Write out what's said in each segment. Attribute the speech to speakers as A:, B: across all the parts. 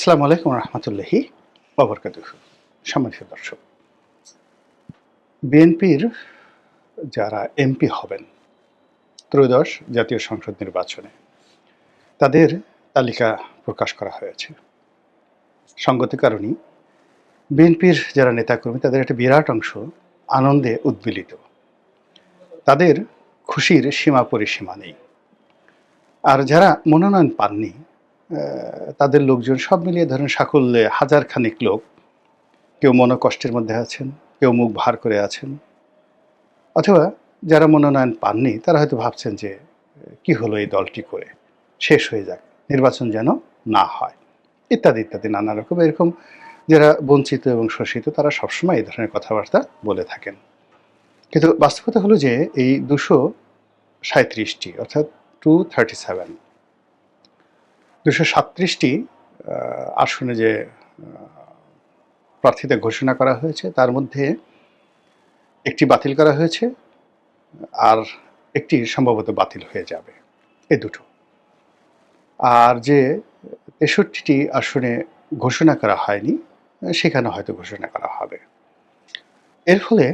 A: আসসালামু আলাইকুম রহমতুল্লাহি ওয়াবারাকাতুহু। সম্মানিত দর্শক, বিএনপির যারা এমপি হবেন ত্রয়োদশ জাতীয় সংসদ নির্বাচনে, তাদের তালিকা প্রকাশ করা হয়েছে। সঙ্গত কারণেই বিএনপির যারা নেতাকর্মী তাদের একটা বিরাট অংশ আনন্দে উদ্বেলিত। তাদের খুশির সীমা পরিসীমা নেই। আর যারা মনোনয়ন পাননি তাদের লোকজন সব মিলিয়ে ধরেন সাকল্যে হাজার খানিক লোক, কেউ মনোকষ্টের মধ্যে আছেন, কেউ মুখ ভার করে আছেন, অথবা যারা মনোনয়ন পাননি তারা হয়তো ভাবছেন যে কি হলো এই দলটি করে, শেষ হয়ে যাক, নির্বাচন যেন না হয়, ইত্যাদি ইত্যাদি নানা রকম। এরকম যারা বঞ্চিত এবং শোষিত তারা সবসময় এই ধরনের কথাবার্তা বলে থাকেন। কিন্তু বাস্তবতা হলো যে এই 237টি অর্থাৎ 237 237টি আসনে যে প্রার্থীদের ঘোষণা করা হয়েছে তার মধ্যে একটি বাতিল করা হয়েছে, আর একটি সম্ভবত বাতিল হয়ে যাবে, এ দুটো। আর যে 63টি আসনে ঘোষণা করা হয়নি সেখানে হয়তো ঘোষণা করা হবে। এর ফলে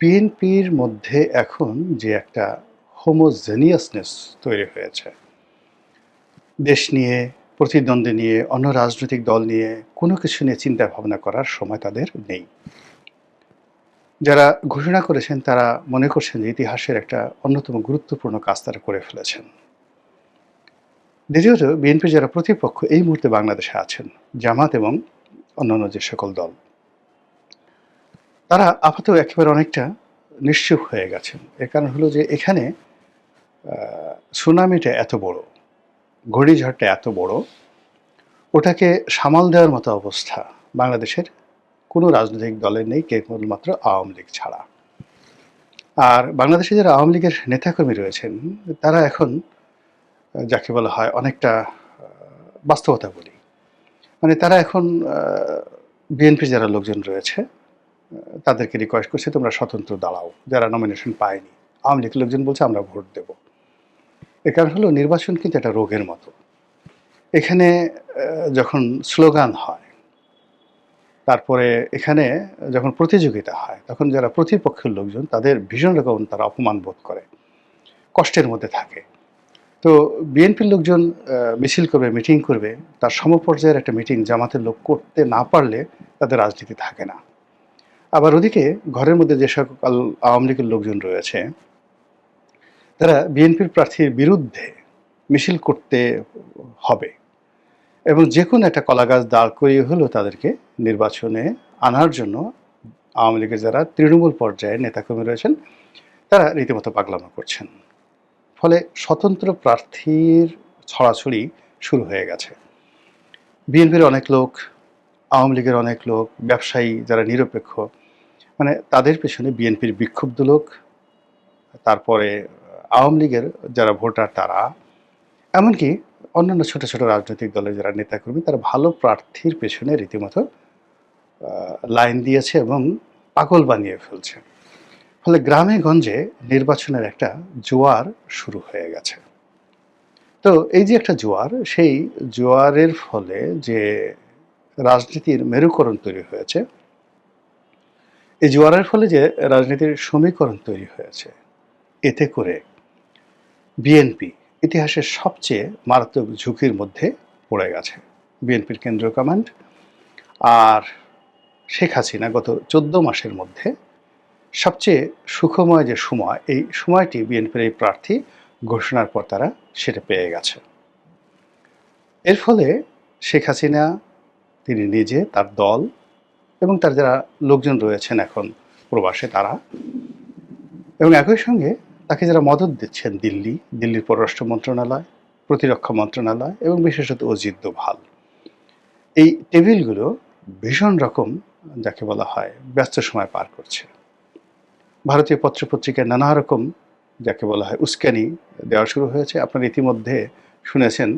A: বিএনপির মধ্যে এখন যে একটা হোমোজেনিয়াসনেস তৈরি হয়েছে, দেশ নিয়ে, প্রতিদ্বন্দ্বী নিয়ে, অন্য রাজনৈতিক দল নিয়ে কোনো কিছু নিয়ে চিন্তা ভাবনা করার সময় তাদের নেই। যারা ঘোষণা করেছেন তারা মনে করছেন যে ইতিহাসের একটা অন্যতম গুরুত্বপূর্ণ কাজ তারা করে ফেলেছেন। দ্বিতীয়ত, বিএনপির যারা প্রতিপক্ষ এই মুহূর্তে বাংলাদেশে আছেন, জামাত এবং অন্যান্য যে সকল দল, তারা আপাতত একেবারে অনেকটা নিশ্চুপ হয়ে গেছেন। এর কারণ হলো যে এখানে সুনামিটা এত বড়, ঘূর্ণিঝড়টা এত বড়, ওটাকে সামাল দেওয়ার মতো অবস্থা বাংলাদেশের কোনো রাজনৈতিক দলের নেই, কেবলমাত্র আওয়ামী লীগ ছাড়া। আর বাংলাদেশে যারা আওয়ামী লীগের নেতাকর্মী রয়েছেন তারা এখন যাকে বলা হয় অনেকটা বাস্তবতা বলি, মানে তারা এখন বিএনপির যারা লোকজন রয়েছে তাদেরকে রিকোয়েস্ট করছে তোমরা স্বতন্ত্র দাঁড়াও, যারা নমিনেশন পায়নি। আওয়ামী লীগের লোকজন বলছে আমরা ভোট দেব। এর কারণ হলো নির্বাচন কিন্তু একটা রোগের মতো। এখানে যখন স্লোগান হয়, তারপরে এখানে যখন প্রতিযোগিতা হয়, তখন যারা প্রতিপক্ষের লোকজন তাদের ভীষণ রকম তারা অপমান বোধ করে, কষ্টের মধ্যে থাকে। তো বিএনপির লোকজন মিছিল করবে, মিটিং করবে, তার সমপর্যায়ের একটা মিটিং জামাতের লোক করতে না পারলে তাদের রাজনীতি থাকে না। আবার ওদিকে ঘরের মধ্যে যে সকল আওয়ামী লীগের লোকজন রয়েছে তারা বিএনপির প্রার্থীর বিরুদ্ধে মিছিল করতে হবে এবং যে কোনো একটা কলাগাছ দাঁড় করিয়ে হলেও তাদেরকে নির্বাচনে আনার জন্য আওয়ামী লীগের যারা তৃণমূল পর্যায়ে নেতাকর্মী রয়েছেন তারা রীতিমতো পাগলামো করছেন। ফলে স্বতন্ত্র প্রার্থীর ছড়াছড়ি শুরু হয়ে গেছে। বিএনপির অনেক লোক, আওয়ামী লীগের অনেক লোক, ব্যবসায়ী যারা নিরপেক্ষ, মানে তাদের পেছনে বিএনপির বিক্ষুব্ধ লোক, তারপরে আওয়ামী লীগের যারা ভোটার তারা, এমনকি অন্যান্য ছোট ছোট রাজনৈতিক দলের যারা নেতাকর্মী তারা ভালো প্রার্থীর পেছনে রীতিমতো লাইন দিয়েছে এবং পাগল বানিয়ে ফেলছে। ফলে গ্রামে গঞ্জে নির্বাচনের একটা জোয়ার শুরু হয়ে গেছে। তো এই যে একটা জোয়ার, সেই জোয়ারের ফলে যে রাজনীতির মেরুকরণ তৈরি হয়েছে, এই জোয়ারের ফলে যে রাজনীতির সমীকরণ তৈরি হয়েছে, এতে করে বিএনপি ইতিহাসের সবচেয়ে মারাত্মক ঝুঁকির মধ্যে পড়ে গেছে। বিএনপির কেন্দ্রীয় কমান্ড আর শেখ হাসিনা গত 14 মাসের মধ্যে সবচেয়ে সুখময় যে সময়, এই সময়টি বিএনপির এই প্রার্থী ঘোষণার পর তারা সেটা পেয়ে গেছে। এর ফলে শেখ হাসিনা, তিনি নিজে, তার দল এবং তার যারা লোকজন রয়েছেন এখন প্রবাসে তারা, এবং একই সঙ্গে তাকে যারা মদত দিচ্ছেন দিল্লির পররাষ্ট্র মন্ত্রণালয়, প্রতিরক্ষা মন্ত্রণালয় এবং বিশেষত অজিত দোভাল, এই টেবিলগুলো ভীষণ রকম যাকে বলা হয় ব্যস্ত সময় পার করছে। ভারতীয় পত্রপত্রিকায় নানা রকম যাকে বলা হয় উস্কানি দেওয়া শুরু হয়েছে। আপনারা ইতিমধ্যে শুনেছেন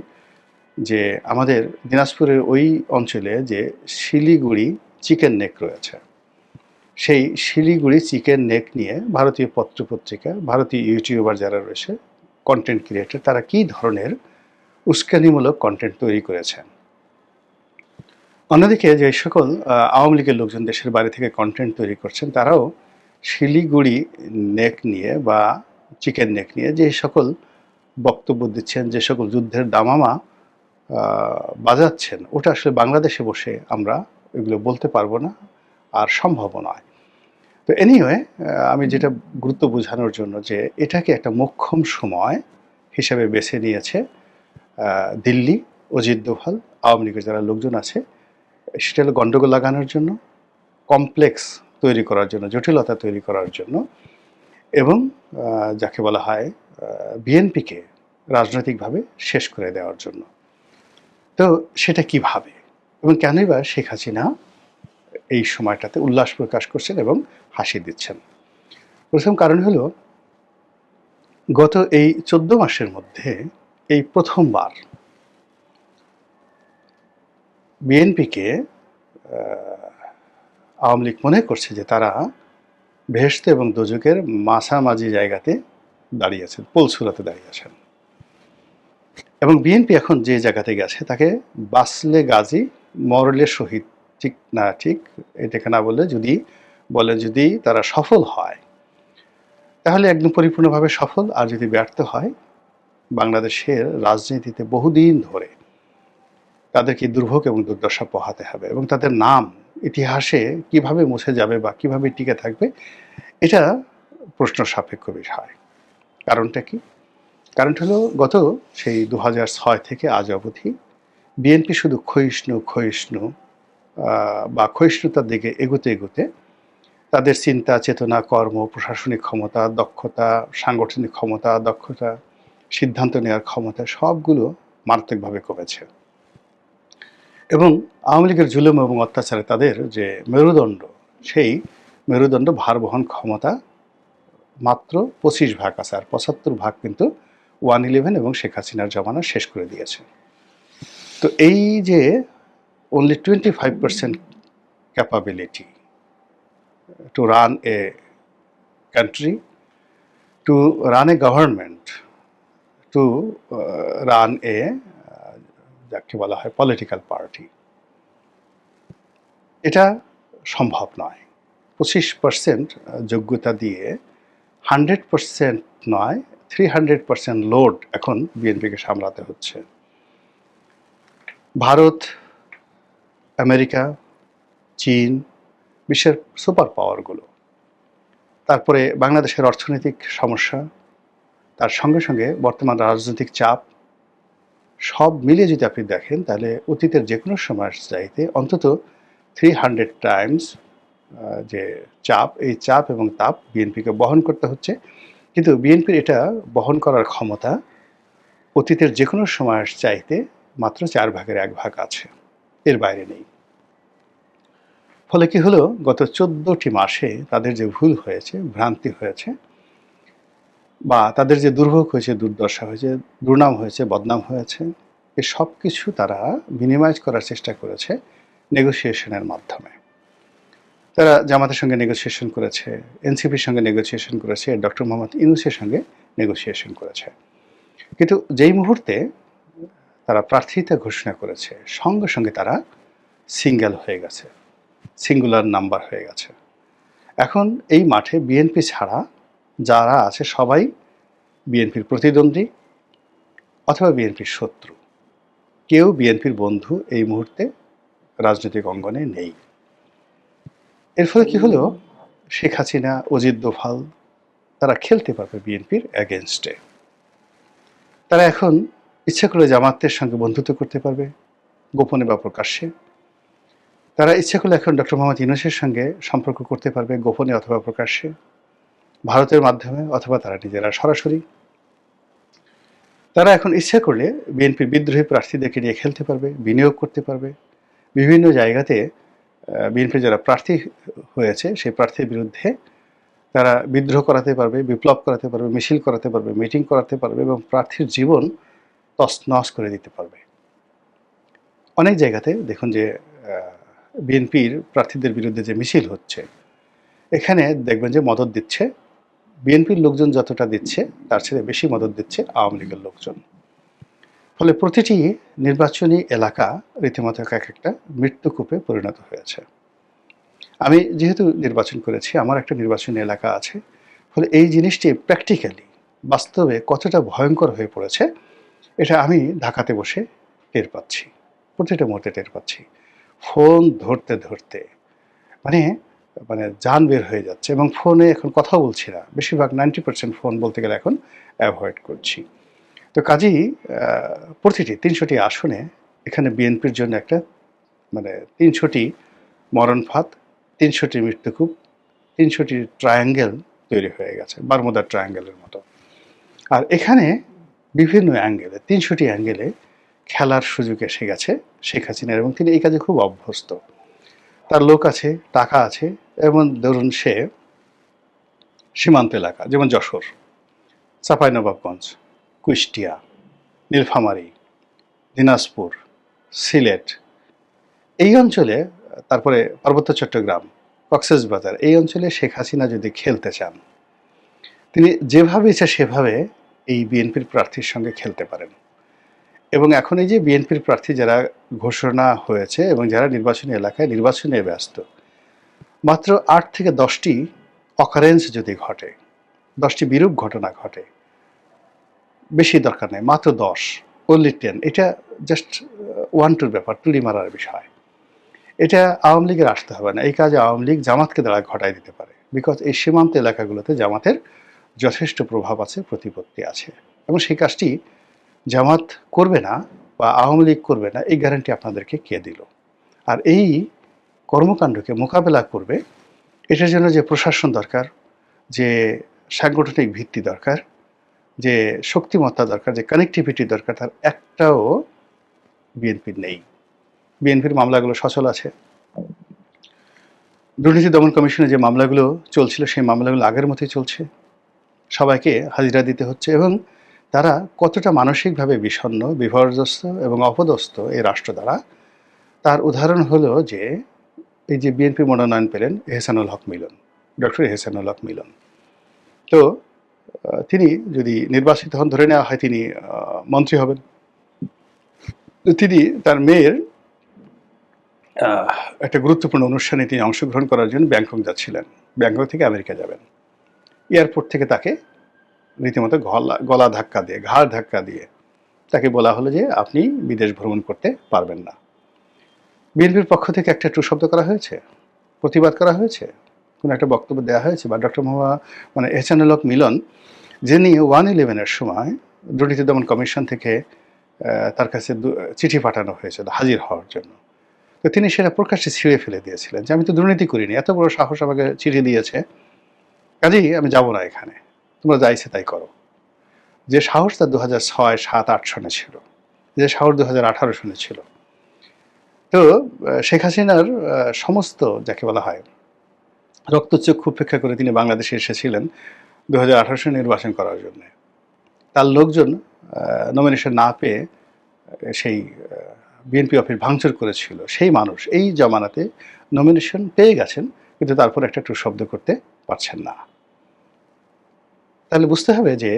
A: যে আমাদের দিনাজপুরের ওই অঞ্চলে যে শিলিগুড়ি চিকেন নেক রয়েছে, সেই শিলিগুড়ি চিকেন নেক নিয়ে ভারতীয় পত্রপত্রিকা, ভারতীয় ইউটিউবার যারা রয়েছে, কন্টেন্ট ক্রিয়েটর, তারা কী ধরনের উস্কানিমূলক কন্টেন্ট তৈরি করেছেন। অন্যদিকে যে সকল আওয়ামী লীগের লোকজন দেশের বাইরে থেকে কনটেন্ট তৈরি করছেন, তারাও শিলিগুড়ি নেক নিয়ে বা চিকেন নেক নিয়ে যে সকল বক্তব্য দিচ্ছেন, যে সকল যুদ্ধের দামামা বাজাচ্ছেন, ওটা আসলে বাংলাদেশে বসে আমরা এগুলো বলতে পারবো না, আর সম্ভবও নয়। তো এনিওয়ে, আমি যেটা গুরুত্ব বোঝানোর জন্য যে এটাকে একটা মোক্ষম সময় হিসেবে বেছে নিয়েছে দিল্লি, অজিত দোভাল, আওয়ামী লীগের যারা লোকজন আছে, সেটা হলো গণ্ডগোল লাগানোর জন্য, কমপ্লেক্স তৈরি করার জন্য, জটিলতা তৈরি করার জন্য, এবং যাকে বলা হয় বিএনপিকে রাজনৈতিকভাবে শেষ করে দেওয়ার জন্য। তো সেটা কিভাবে এবং কেনই বা শেখ হাসিনা এই সময়টাতে উল্লাস প্রকাশ করছেন এবং হাসি দিচ্ছেন? প্রথম কারণ হলো, গত এই 14 মাসের মধ্যে এই প্রথমবার বিএনপিকে আওয়ামী লীগ মনে করছে যে তারা বেহেশত এবং দোজখের মাঝামাঝি জায়গাতে দাঁড়িয়েছেন, পোলসুরাতে দাঁড়িয়ে আছেন। এবং বিএনপি এখন যে জায়গাতে গেছে তাকে বাসলে গাজী, মরলে শহীদ, ঠিক না ঠিক এটাকে না বললে যদি বলেন যদি তারা সফল হয় তাহলে একদম পরিপূর্ণভাবে সফল, আর যদি ব্যর্থ হয় বাংলাদেশের রাজনীতিতে বহুদিন ধরে তাদেরকে দুর্ভোগ এবং দুর্দশা পোহাতে হবে, এবং তাদের নাম ইতিহাসে কিভাবে মুছে যাবে বা কিভাবে টিকে থাকবে এটা প্রশ্ন সাপেক্ষ বিষয়। কারণটা কি? কারণটা হলো, গত সেই 2006 থেকে আজ অবধি বিএনপি শুধু ক্ষয়িষ্ণু বা ক্ষয়িষ্ণুতার দিকে এগোতে এগোতে তাদের চিন্তা, চেতনা, কর্ম, প্রশাসনিক ক্ষমতা, দক্ষতা, সাংগঠনিক ক্ষমতা, দক্ষতা, সিদ্ধান্ত নেওয়ার ক্ষমতা সবগুলো মারাত্মকভাবে কমেছে। এবং আওয়ামী লীগের জুলুম এবং অত্যাচারে তাদের যে মেরুদণ্ড, সেই মেরুদণ্ড ভার বহন ক্ষমতা মাত্র 25 ভাগ আছে, আর 75 ভাগ কিন্তু 111 এবং শেখ হাসিনার জমানা শেষ করে দিয়েছে। তো এই যে only 25% capability to run a country, to run a government, to run a যাকে বলা হয় পলিটিক্যাল পার্টি, এটা সম্ভব নয়। 25% যোগ্যতা দিয়ে 100% নয়, 300% লোড এখন বিএনপিকে সামলাতে হচ্ছে। ভারত, আমেরিকা, চীন, বিশ্বের সুপার পাওয়ারগুলো, তারপরে বাংলাদেশের অর্থনৈতিক সমস্যা, তার সঙ্গে সঙ্গে বর্তমান রাজনৈতিক চাপ, সব মিলিয়ে যদি আপনি দেখেন তাহলে অতীতের যে কোনো সময়ের চাইতে অন্তত 300 টাইমস যে চাপ, এই চাপ এবং তাপ বিএনপিকে বহন করতে হচ্ছে। কিন্তু বিএনপির এটা বহন করার ক্ষমতা অতীতের যে কোনো সময়ের চাইতে মাত্র 1/4 আছে, এর বাইরে নেই। ফলে কি হলো, গত 14টি মাসে তাদের যে ভুল হয়েছে, ভ্রান্তি হয়েছে, বা তাদের যে দুর্ভোগ হয়েছে, দুর্দশা হয়েছে, দুর্নাম হয়েছে, বদনাম হয়েছে, এ সব কিছু তারা মিনিমাইজ করার চেষ্টা করেছে নেগোসিয়েশনের মাধ্যমে। তারা জামাতের সঙ্গে নেগোসিয়েশন করেছে, এনসিপির সঙ্গে নেগোসিয়েশন করেছে, ডক্টর মোহাম্মদ ইউনূসের সঙ্গে নেগোসিয়েশন করেছে। কিন্তু যেই মুহূর্তে তারা প্রার্থিতা ঘোষণা করেছে, সঙ্গে সঙ্গে তারা সিঙ্গেল হয়ে গেছে, সিঙ্গুলার নাম্বার হয়ে গেছে। এখন এই মাঠে বিএনপি ছাড়া যারা আছে সবাই বিএনপির প্রতিদ্বন্দ্বী অথবা বিএনপির শত্রু। কেউ বিএনপির বন্ধু এই মুহূর্তে রাজনৈতিক অঙ্গনে নেই। এর ফলে কি হলো, শেখ হাসিনা, অজিত দোভাল তারা খেলতে পারবে বিএনপির এগেনস্টে। তারা এখন ইচ্ছা করলে জামাতের সঙ্গে বন্ধুত্ব করতে পারবে, গোপনে বা প্রকাশ্যে। তারা ইচ্ছা করলে এখন ডক্টর মোহাম্মদ ইউনূসের সঙ্গে সম্পর্ক করতে পারবে, গোপনে অথবা প্রকাশ্যে, ভারতের মাধ্যমে অথবা তারা নিজেরা সরাসরি। তারা এখন ইচ্ছা করলে বিএনপির বিদ্রোহী প্রার্থীদেরকে নিয়ে খেলতে পারবে, বিনিয়োগ করতে পারবে। বিভিন্ন জায়গাতে বিএনপির যারা প্রার্থী হয়েছে সেই প্রার্থীর বিরুদ্ধে তারা বিদ্রোহ করাতে পারবে, বিপ্লব করাতে পারবে, মিছিল করাতে পারবে, মিটিং করাতে পারবে এবং প্রার্থীর জীবন তছনছ করে দিতে পারবে। অনেক জায়গাতে দেখুন যে বিএনপির প্রার্থীদের বিরুদ্ধে যে মিছিল হচ্ছে, এখানে দেখবেন যে মদদ দিচ্ছে বিএনপির লোকজন, যতটা দিচ্ছে তার চেয়ে বেশি মদদ দিচ্ছে আওয়ামী লীগের লোকজন। ফলে প্রতিটি নির্বাচনী এলাকা রীতিমতো এক একটা মৃত্যুকূপে পরিণত হয়েছে। আমি যেহেতু নির্বাচন করেছি, আমার একটা নির্বাচনী এলাকা আছে। ফলে এই জিনিসটি প্র্যাকটিক্যালি বাস্তবে কতটা ভয়ঙ্কর হয়ে পড়েছে, এটা আমি ঢাকাতে বসে টের পাচ্ছি। প্রতিটা মুহূর্তে টের পাচ্ছি। ফোন ধরতে, ধরতে মানে মানে জান বের হয়ে যাচ্ছে এবং ফোনে এখন কথা বলছি না। বেশিরভাগ 90% ফোন বলতে গেলে এখন এভয়েড করছি। তো কাজেই প্রতিটি ৩০০টি আসনে এখানে বিএনপির জন্য একটা মানে ৩০০টি মরণ ফাঁদ, ৩০০টি মৃত্যুকূপ, ৩০০টি ট্রায়াঙ্গেল তৈরি হয়ে গেছে, বারমুদার ট্রায়াঙ্গেলের মতো। আর এখানে বিভিন্ন অ্যাঙ্গেলে ৩০০টি অ্যাঙ্গেলে খেলার সুযোগ এসে গেছে শেখ হাসিনার এবং তিনি এই কাজে খুব অভ্যস্ত। তার লোক আছে, টাকা আছে এবং ধরুন সে সীমান্ত এলাকা যেমন যশোর, চাঁপাইনবাবগঞ্জ, কুষ্টিয়া, নীলফামারী, দিনাজপুর, সিলেট এই অঞ্চলে, তারপরে পার্বত্য চট্টগ্রাম, কক্সবাজার এই অঞ্চলে শেখ হাসিনা যদি খেলতে চান, তিনি যেভাবে ইচ্ছা সেভাবে এই বিএনপির প্রার্থীর সঙ্গে খেলতে পারেন। এবং এখন এই যে বিএনপির প্রার্থী যারা ঘোষণা হয়েছে এবং যারা নির্বাচনী এলাকায় নির্বাচনে ব্যস্ত, মাত্র ৮ থেকে ১০টি অকারেন্স যদি ঘটে, ১০টি বিরূপ ঘটনা ঘটে, বেশি দরকার নেই, মাত্র ১০, only 10, এটা জাস্ট 1-2 ব্যাপার, তুলি মারার বিষয়। এটা আওয়ামী লীগের আসতে হবে না। এই কাজে আওয়ামী লীগ জামাতকে দ্বারা ঘটায় দিতে পারে, বিকজ এই সীমান্ত এলাকাগুলোতে জামাতের যথেষ্ট প্রভাব আছে, প্রতিপত্তি আছে এবং সেই কাজটি জামাত করবে না বা আওয়ামী লীগ করবে না, এই গ্যারান্টি আপনাদেরকে কে দিল? আর এই কর্মকাণ্ডকে মোকাবেলা করবে, এটার জন্য যে প্রশাসন দরকার, যে সাংগঠনিক ভিত্তি দরকার, যে শক্তিমত্তা দরকার, যে কানেক্টিভিটি দরকার, তার একটাও বিএনপির নেই। বিএনপির মামলাগুলো সচল আছে। দুর্নীতি দমন কমিশনে যে মামলাগুলো চলছিল সেই মামলাগুলো আগের মতোই চলছে। সবাইকে হাজিরা দিতে হচ্ছে এবং তারা কতটা মানসিকভাবে বিষণ্ণ, বিপর্যস্ত এবং অপদস্থ এই রাষ্ট্র দ্বারা, তার উদাহরণ হলো যে এই যে বিএনপি মনোনয়ন পেলেন এহসানুল হক মিলন, ডক্টর এহসানুল হক মিলন। তো তিনি যদি নির্বাচিত হন, ধরে নেওয়া হয় তিনি মন্ত্রী হবেন। তিনি তার মেয়ের একটা গুরুত্বপূর্ণ অনুষ্ঠানে তিনি অংশগ্রহণ করার জন্য ব্যাংকক যাচ্ছিলেন। ব্যাংকক থেকে আমেরিকা যাবেন। এয়ারপোর্ট থেকে তাকে রীতিমতো গলা ধাক্কা দিয়ে, ঘাড় ধাক্কা দিয়ে তাকে বলা হলো যে আপনি বিদেশ ভ্রমণ করতে পারবেন না। বিএনপির পক্ষ থেকে একটা টু শব্দ করা হয়েছে, প্রতিবাদ করা হয়েছে, কোনো একটা বক্তব্য দেওয়া হয়েছে? বা ডক্টর এহসানুল হক মিলন, যিনি 1/11-এর সময় দুর্নীতি দমন কমিশন থেকে তার কাছে চিঠি পাঠানো হয়েছিল হাজির হওয়ার জন্য, তো তিনি সেটা প্রকাশ্যে ছিঁড়ে ফেলে দিয়েছিলেন যে আমি তো দুর্নীতি করিনি, এত বড় সাহস আমাকে চিঠি দিয়েছে, কাজেই আমি যাব না এখানে, তোমরা যা ইচ্ছে তাই করো। যে সাহস তার 2006, 7, 8 সনে ছিল, যে সাহস 2018 সনে ছিল। তো শেখ হাসিনার সমস্ত যাকে বলা হয় রক্তচক্ষু উপেক্ষা করে তিনি বাংলাদেশে এসেছিলেন 2018 সালে নির্বাচন করার জন্য। তার লোকজন নমিনেশন না পেয়ে সেই বিএনপি অফিস ভাঙচুর করেছিল। সেই মানুষ এই জমানাতে নমিনেশন পেয়ে গেছেন, কিন্তু তারপর একটা টু শব্দ করতে পারছেন না। তাহলে বুঝতে হবে যে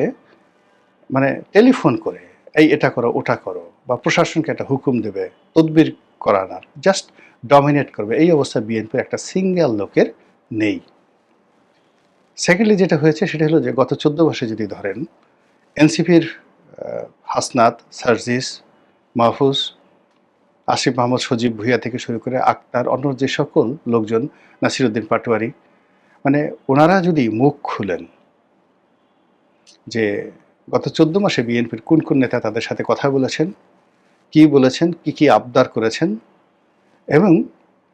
A: মানে টেলিফোন করে এই এটা করো ওটা করো, বা প্রশাসনকে একটা হুকুম দেবে, তদবির করানোর, জাস্ট ডমিনেট করবে, এই অবস্থা বিএনপির একটা সিঙ্গেল লোকের নেই। সেকেন্ডলি যেটা হয়েছে সেটা হলো যে গত 14 মাসে যদি ধরেন, এনসিপির হাসনাত, সার্জিস, মাহফুজ, আসিফ মাহমুদ, সজীব ভুঁইয়া থেকে শুরু করে আক্তার, অন্য যে সকল লোকজন, নাসিরউদ্দিন পাটোয়ারি, মানে ওনারা যদি মুখ খুলেন যে গত 14 মাসে বিএনপির কোন কোন নেতা তাদের সাথে কথা বলেছেন, কি কি আবদার করেছেন এবং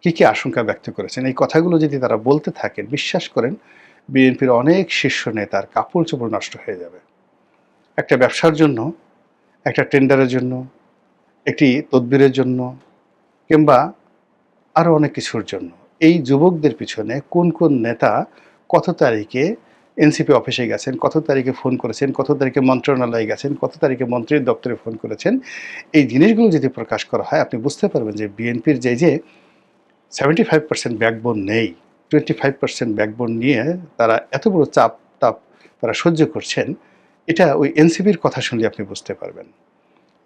A: কি আশঙ্কা ব্যক্ত করেছেন, এই কথাগুলো যদি তারা বলতে থাকেন, বিশ্বাস করেন বিএনপির অনেক শীর্ষ নেতার কাপড় চোপড় নষ্ট হয়ে যাবে। একটা ব্যবসার জন্য, একটা টেন্ডারের জন্য, একটি তদবিরের জন্য, কিংবা আরও অনেক কিছুর জন্য এই যুবকদের পিছনে কোন কোন নেতা কত তারিখে এনসিপি অফিসে গেছেন, কত তারিখে ফোন করেছেন, কত তারিখে মন্ত্রণালয়ে গেছেন, কত তারিখে মন্ত্রীর দপ্তরে ফোন করেছেন, এই জিনিসগুলো যদি প্রকাশ করা হয়, আপনি বুঝতে পারবেন যে বিএনপির যে 75% ব্যাকবোন নেই, 25% ব্যাকবোন নিয়ে তারা এত বড় চাপ তারা সহ্য করছেন, এটা ওই এনসিপির কথা শুনলে আপনি বুঝতে পারবেন।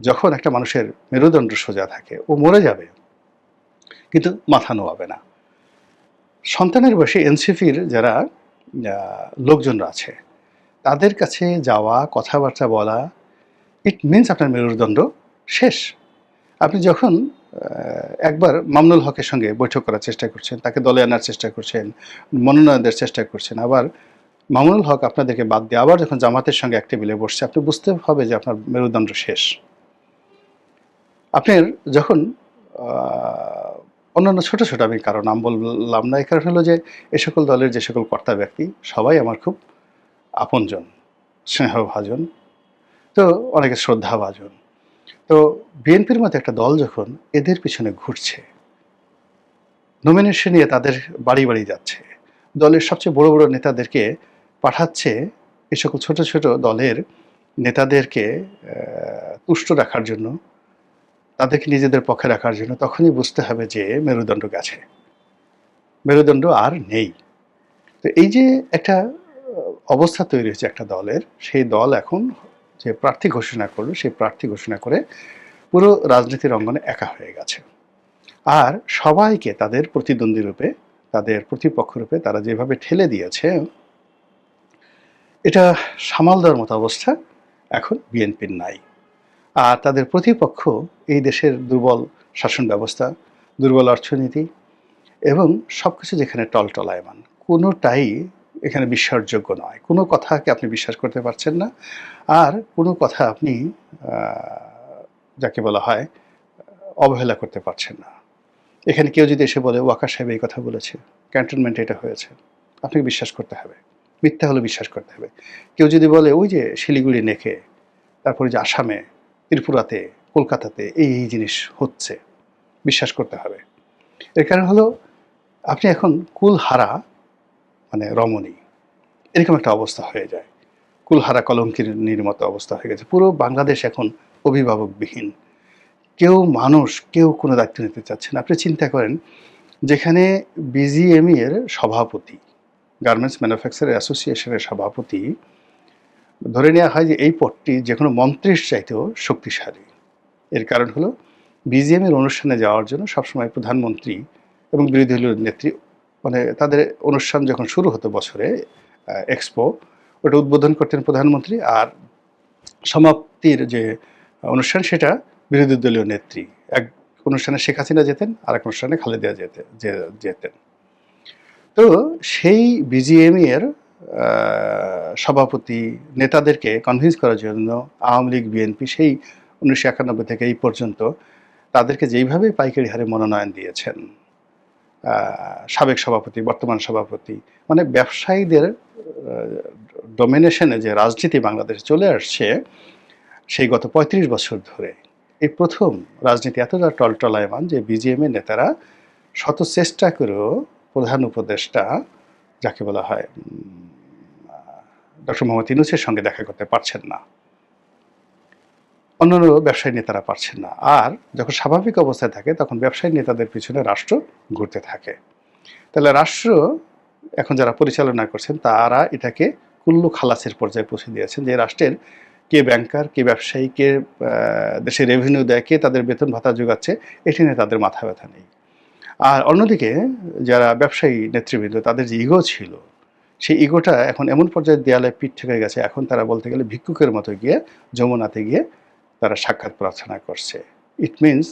A: যখন একটা মানুষের মেরুদণ্ড সোজা থাকে, ও মরে যাবে কিন্তু মাথা নোয়াবে না। সন্তানের বয়সে এনসিপির যারা লোকজনরা আছে, তাদের কাছে যাওয়া, কথাবার্তা বলা, ইট মিনস আপনার মেরুদণ্ড শেষ। আপনি যখন একবার মামুনুল হকের সঙ্গে বৈঠক করার চেষ্টা করছেন, তাকে দলে আনার চেষ্টা করছেন, মনোনয়ন দেওয়ার চেষ্টা করছেন, আবার মামুনুল হক আপনাদেরকে বাদ দিয়ে আবার যখন জামাতের সঙ্গে এক টেবিলে বসছে, আপনি বুঝতে হবে যে আপনার মেরুদণ্ড শেষ। আপনার যখন অন্যান্য ছোট ছোট, আমি কারো নাম বললাম না, এই কারণ হলো যে এ সকল দলের যে সকল কর্তা ব্যক্তি সবাই আমার খুব আপনজন, স্নেহভাজন, তো অনেকে শ্রদ্ধাভাজন। তো বিএনপির মতো একটা দল যখন এদের পিছনে ঘুরছে, নমিনেশন নিয়ে তাদের বাড়ি বাড়ি যাচ্ছে, দলের সবচেয়ে বড় বড় নেতাদেরকে পাঠাচ্ছে এ সকল ছোট ছোট দলের নেতাদেরকে তুষ্ট রাখার জন্য, তাদেরকে নিজেদের পক্ষে রাখার জন্য, তখনই বুঝতে হবে যে মেরুদণ্ড গেছে, মেরুদণ্ড আর নেই। তো এই যে একটা অবস্থা তৈরি হয়েছে একটা দলের, সেই দল এখন যে প্রার্থী ঘোষণা করলো, সেই প্রার্থী ঘোষণা করে পুরো রাজনীতির অঙ্গনে একা হয়ে গেছে। আর সবাইকে তাদের প্রতিদ্বন্দ্বী রূপে, তাদের প্রতিপক্ষ রূপে তারা যেভাবে ঠেলে দিয়েছে, এটা সামাল দেওয়ার মতো অবস্থা এখন বিএনপির নাই। আর তাদের প্রতিপক্ষ এই দেশের দুর্বল শাসন ব্যবস্থা, দুর্বল অর্থনীতি এবং সব কিছু যেখানে টলটলায়মান, কোনোটাই এখানে বিশ্বাসযোগ্য নয়। কোনো কথাকে আপনি বিশ্বাস করতে পারছেন না, আর কোনো কথা আপনি যাকে বলা হয় অবহেলা করতে পারছেন না। এখানে কেউ যদি এসে বলে ওয়াকার সাহেব এই কথা বলেছে, ক্যান্টনমেন্টে এটা হয়েছে, আপনাকে বিশ্বাস করতে হবে, মিথ্যা হলে বিশ্বাস করতে হবে। কেউ যদি বলে ওই যে শিলিগুড়ি নেখে, তারপরে যে আসামে, ত্রিপুরাতে, কলকাতাতে এই এই জিনিস হচ্ছে, বিশ্বাস করতে হবে। এর কারণ হলো আপনি এখন কুলহারা মানে রমণী, এরকম একটা অবস্থা হয়ে যায়। কুলহারা কলঙ্কিনীর মতো অবস্থা হয়ে গেছে। পুরো বাংলাদেশ এখন অভিভাবকবিহীন। কেউ কোনো দায়িত্ব নিতে চাচ্ছে না। আপনি চিন্তা করেন, যেখানে বিজিএমই এর সভাপতি, গার্মেন্টস ম্যানুফ্যাকচারার অ্যাসোসিয়েশনের সভাপতি, ধরে নেওয়া হয় যে এই পদটি যে কোনো মন্ত্রীর চাইতেও শক্তিশালী। এর কারণ হলো বিজিএম এর অনুষ্ঠানে যাওয়ার জন্য সবসময় প্রধানমন্ত্রী এবং বিরোধী দলীয় নেত্রী, মানে তাদের অনুষ্ঠান যখন শুরু হতো বছরে, এক্সপো, ওটা উদ্বোধন করতেন প্রধানমন্ত্রী, আর সমাপ্তির যে অনুষ্ঠান সেটা বিরোধী দলীয় নেত্রী। এক অনুষ্ঠানে শেখ হাসিনা যেতেন, আর এক অনুষ্ঠানে খালেদা যেতেন। তো সেই বিজিএমই এর সভাপতি নেতাদেরকে কনভিন্স করার জন্য আওয়ামী লীগ, বিএনপি সেই 1991 থেকে এই পর্যন্ত তাদেরকে যেইভাবে পাইকারি হারে মনোনয়ন দিয়েছেন, সাবেক সভাপতি, বর্তমান সভাপতি, মানে ব্যবসায়ীদের ডমিনেশনে যে রাজনীতি বাংলাদেশে চলে আসছে, সেই গত 35 বছর ধরে এই প্রথম রাজনীতি এতটা টলটলায়মান যে বিজিএম এর নেতারা শত চেষ্টা করেও প্রধান উপদেষ্টা যাকে বলা হয় ডক্টর মোহাম্মদ ইউনূসের সঙ্গে দেখা করতে পারছেন না, অন্যান্য ব্যবসায়ী নেতারা পারছেন না। আর যখন স্বাভাবিক অবস্থায় থাকে তখন ব্যবসায়ী নেতাদের পিছনে রাষ্ট্র ঘুরতে থাকে। তাহলে রাষ্ট্র এখন যারা পরিচালনা করছেন তারা এটাকে কুল্লু খালাসের পর্যায়ে পৌঁছে দিয়েছেন, যে রাষ্ট্রের কে ব্যাংকার, কে ব্যবসায়ী, কে দেশে রেভিনিউ দেয়, কে তাদের বেতন ভাতা যোগাচ্ছে, এটি নিয়ে তাদের মাথা ব্যথা নেই। আর অন্যদিকে যারা ব্যবসায়ী নেতৃবৃন্দ, তাদের যে ইগো ছিল, সেই ইগোটা এখন এমন পর্যায়ে দেয়ালে পিঠ থেকে গেছে, এখন তারা বলতে গেলে ভিক্ষুকের মতো গিয়ে যমুনাতে গিয়ে তারা সাক্ষাৎ প্রার্থনা করছে। ইট মিনস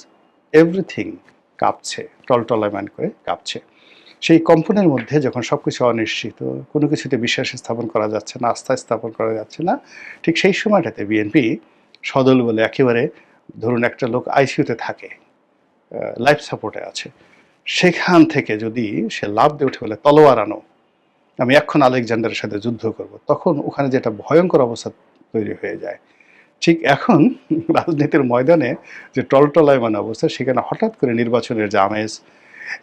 A: এভরিথিং কাঁপছে, টলটলায়মান করে কাঁপছে। সেই কম্পনের মধ্যে যখন সব কিছু অনিশ্চিত, কোনো কিছুতে বিশ্বাস স্থাপন করা যাচ্ছে না, আস্থা স্থাপন করা যাচ্ছে না, ঠিক সেই সময়টাতে বিএনপি সদল বলে একেবারে, ধরুন একটা লোক আইসিইউতে থাকে, লাইফ সাপোর্টে আছে, সেখান থেকে যদি সে লাভ দিয়ে উঠে বলে তলোয়ার আনো, আমি এখন আলেকজান্ডারের সাথে যুদ্ধ করব, তখন ওখানে যেটা ভয়ঙ্কর অবস্থা তৈরি হয়ে যায়। ঠিক এখন রাজনীতির ময়দানে যে টলটলায়মান অবস্থা, সেখানে হঠাৎ করে নির্বাচনের যে আমেজ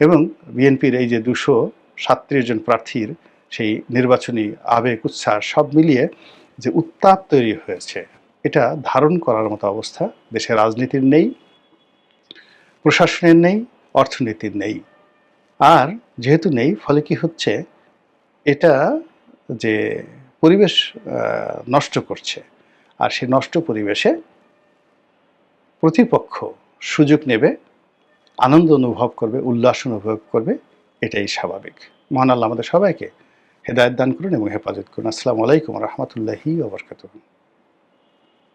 A: এবং বিএনপির এই যে 237 জন প্রার্থীর সেই নির্বাচনী আবেগ, উচ্ছ্বাস সব মিলিয়ে যে উত্তাপ তৈরি হয়েছে, এটা ধারণ করার মতো অবস্থা দেশের রাজনীতির নেই, প্রশাসনের নেই, অর্থনীতির নেই। আর যেহেতু নেই, ফলে কি হচ্ছে, এটা যে পরিবেশ নষ্ট করছে, আর সেই নষ্ট পরিবেশে প্রতিপক্ষ সুযোগ নেবে, আনন্দ অনুভব করবে, উল্লাস অনুভব করবে, এটাই স্বাভাবিক। মহান আল্লাহ আমাদের সবাইকে হেদায়েত দান করুন এবং হেফাজত করুন। আসসালামু আলাইকুম ওয়া রাহমাতুল্লাহি ওয়া বারাকাতুহু।